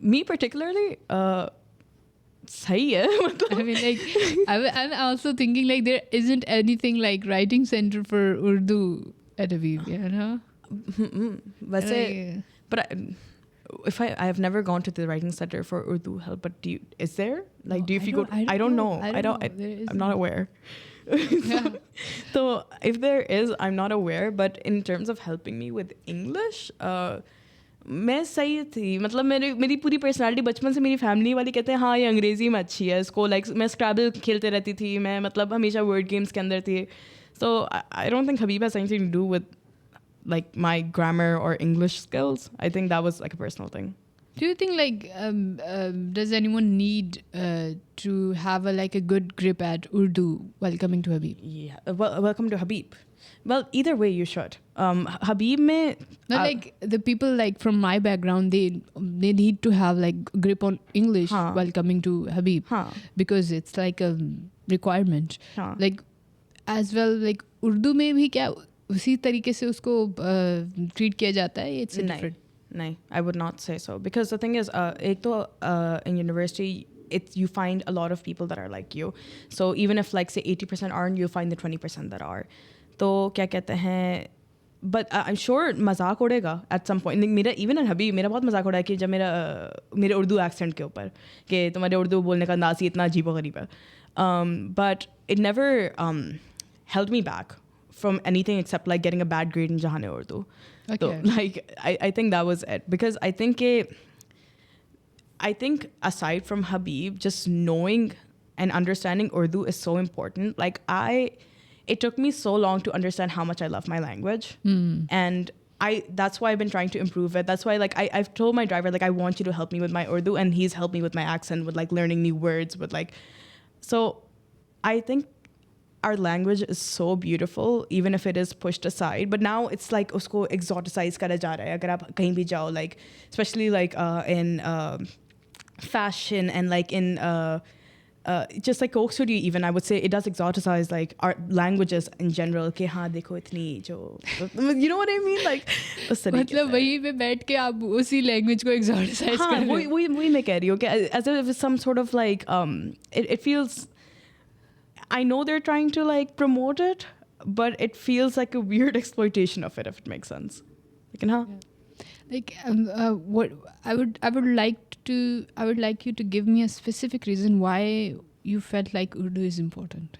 Me particularly, सही है. I mean, like, I'm also thinking like there isn't anything like writing center for Urdu at Habib, you know? वैसे, but if I have never gone to the writing center for Urdu help, but is there? Like, do you, if you go, I don't know. I'm not aware. Yeah. So if there is, I'm not aware, but in terms of helping me with English, मैं सही थी. मतलब मेरी पूरी personality बचपन से मेरी family वाली कहते हैं हाँ ये अंग्रेज़ी में अच्छी है इसको. लाइक मैं स्क्रैबल खेलते रहती थी, मैं मतलब हमेशा वर्ड गेम्स के अंदर थी. So I don't think Habib has anything to do with like my grammar or English skills. I think that was like a personal thing. Do you think like does anyone need to have like a good grip at Urdu while coming to Habib? Yeah. Well, welcome to Habib. Well, either way you should. Habib mein Not like the people like from my background, they need to have like grip on English while coming to Habib because it's like a requirement. Like as well, like Urdu में भी क्या उसी तरीके से उसको treat किया जाता है? It's different. No, I would not say so. Because the thing is, ek to, in university, you find a lot of people that are like you. So even if like say 80% aren't, you'll find the 20% that are. तो क्या कहते हैं, but I'm sure मजाक उड़ेगा at some point. मेरा even in Habib मेरा बहुत मजाक उड़ा है कि जब मेरे उर्दू accent के ऊपर कि तुम्हारे उर्दू बोलने का अंदाज़ ही इतना अजीब गरीब है. But it never held me back from anything except like getting a bad grade in Jahane Urdu. Okay. So, like I think that was it, because I think aside from Habib, just knowing and understanding Urdu is so important. Like it took me so long to understand how much I love my language. And that's why I've been trying to improve it. That's why like I've told my driver, like, I want you to help me with my Urdu, and he's helped me with my accent, with like learning new words, with like, so I think our language is so beautiful, even if it is pushed aside. But now it's like usko exoticize kara ja raha hai. Agar aap kahin bhi jao, like especially like in fashion and like in just like Coke Studio, even I would say it does exoticize like our languages in general. कि हाँ देखो इतनी जो, you know what I mean, like उस तरीके से. मतलब वहीं पे बैठ के आप उसी language को exoticize कर रहे हो. वही मैं कह रही हूँ कि as if it's some sort of like it feels, I know they're trying to like promote it, but it feels like a weird exploitation of it, if it makes sense. Like, huh? Like what I would like you to give me a specific reason why you felt like Urdu is important.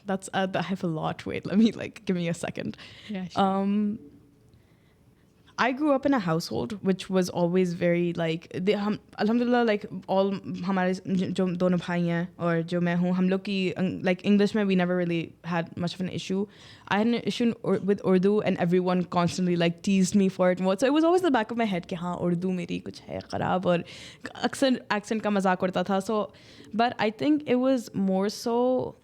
that's I have a lot. Wait, let me give me a second. Yeah, sure. I grew up in a household which was always very alhamdulillah, all हमारे जो दोनों भाई हैं और जो मैं हूँ, हम लोग की English में we never really had much of an issue. I had an issue with Urdu, and everyone constantly teased me for it. So it was always in the back of my head कि हाँ Urdu मेरी कुछ है ख़राब, और अक्सर accent का मजाक उड़ता था. So, but I think it was more so.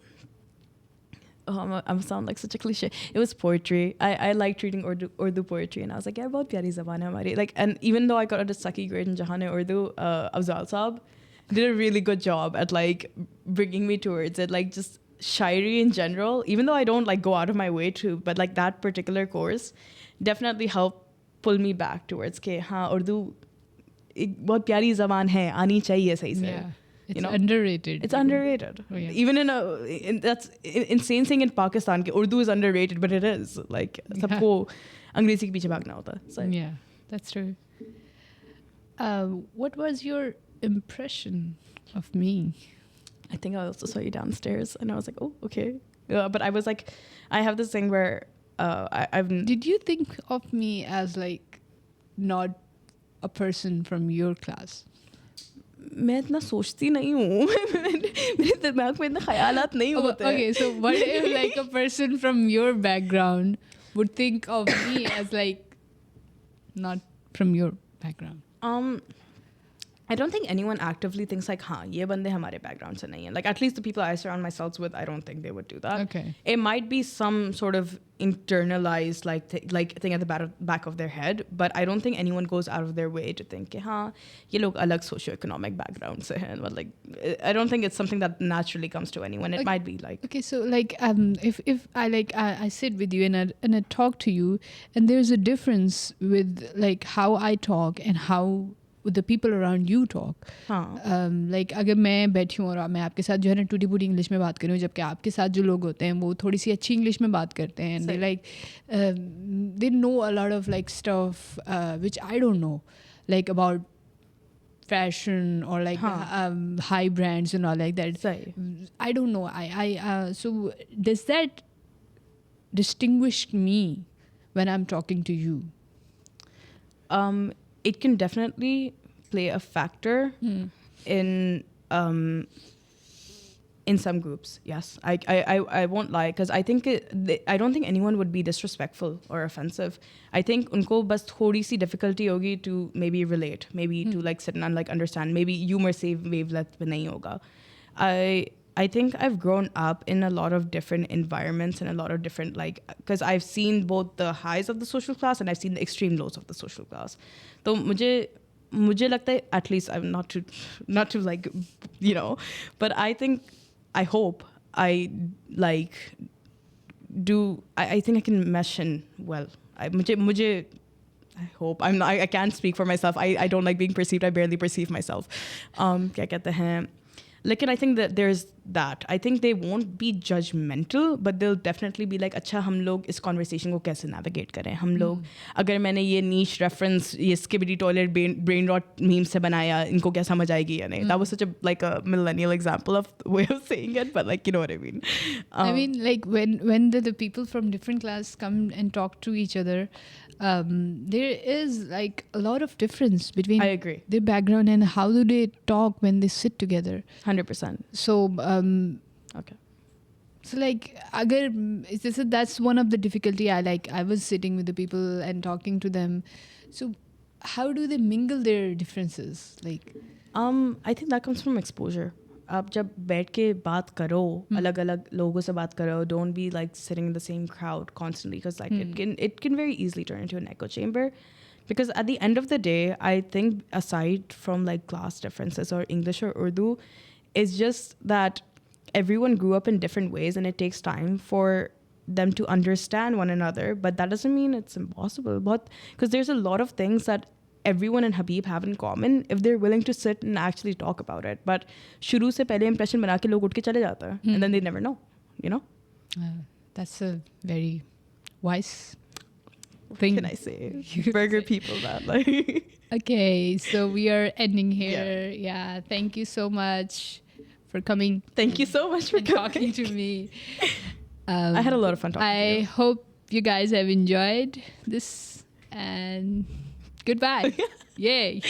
I sound like such a cliche. It was poetry. I liked reading Urdu poetry, and I was like, yeah, बहुत प्यारी ज़बान है हमारी. And even though I got a sucky grade in Jahan Urdu, Afzal Saab did a really good job at bringing me towards it. Just shairi in general, even though I don't go out of my way to, but that particular course definitely helped pull me back towards के हाँ Urdu एक बहुत प्यारी ज़बान है, आनी चाहिए सही से. Yeah. It's underrated. It's underrated. Oh, yeah. Even that's insane thing in Pakistan कि Urdu is underrated, but it is. सबको अंग्रेजी के पीछे भागना होता है. So. Yeah, that's true. What was your impression of me? I think I also saw you downstairs, and I was like, oh, okay. But I was I have this thing where I've... Did you think of me as not a person from your class? मैं इतना सोचती नहीं हूँ. मेरे दिमाग में इतने ख्यालात नहीं होते. Okay, so what if a person from your background would think of me as not from your background? I don't think anyone actively thinks हाँ ये बंदे हमारे background से नहीं हैं. At least the people I surround myself with, I don't think they would do that. Okay. It might be some sort of internalized thing at the back of their head, but I don't think anyone goes out of their way to think कि हाँ ये लोग अलग socio-economic background से हैं. But I don't think it's something that naturally comes to anyone. It might be Okay, so if I sit with you and I talk to you, and there's a difference with how I talk and how the people around you talk. अगर मैं बैठी हूँ और मैं आपके साथ जो है ना टूटी फूटी इंग्लिश में बात करूँ, जबकि आपके साथ जो लोग होते हैं वो थोड़ी सी अच्छी इंग्लिश में बात करते हैं, and they know a lot of stuff which I don't know, about fashion or high brands and all like that. Sorry. I don't know. I so does that distinguish me when I'm talking to you? It can definitely play a factor in some groups. Yes, I won't lie, because I think I don't think anyone would be disrespectful or offensive. I think unko bas thodi si difficulty hogi to maybe relate, maybe to sit and understand. Maybe humor se wavelength mein nahi hoga. I think I've grown up in a lot of different environments and a lot of different because I've seen both the highs of the social class and I've seen the extreme lows of the social class. So मुझे लगता है, at least I'm not to but I think, I hope I I think I can mesh in well. I hope I can't speak for myself. I don't like being perceived. I barely perceive myself. क्या कहते हैं? Lekin I think that there's that. I think they won't be judgmental, but they'll definitely be अच्छा हम लोग इस conversation को कैसे navigate करें. हम लोग अगर मैंने ये niche reference ये skibidi toilet brain rot meme से बनाया, इनको क्या समझ आएगी या नहीं. That was such a millennial example of the way of saying it, but you know what I mean. I mean when the people from different classes come and talk to each other, there is a lot of difference between I agree. their background and how do they talk when they sit together. 100%. So okay. So that's one of the difficulty I was sitting with the people and talking to them. So how do they mingle their differences? I think that comes from exposure. आप जब बैठ के बात करो, अलग अलग लोगों से बात करो, don't be sitting in the same crowd constantly, because it can very easily turn into an echo chamber. Because at the end of the day, I think aside from class differences or English or Urdu, it's just that everyone grew up in different ways and it takes time for them to understand one another. But that doesn't mean it's impossible. Because there's a lot of things that everyone in Habib have in common if they're willing to sit and actually talk about it. But shuru se pehle impression bana ke log uth ke chale jata hai, and then they never know, That's a very wise thing. What can I say? Burger people, that Okay, so we are ending here. Yeah, thank you so much for coming. Thank you so much for talking to me. I had a lot of fun talking to I you. hope you guys have enjoyed this, and goodbye. Yay.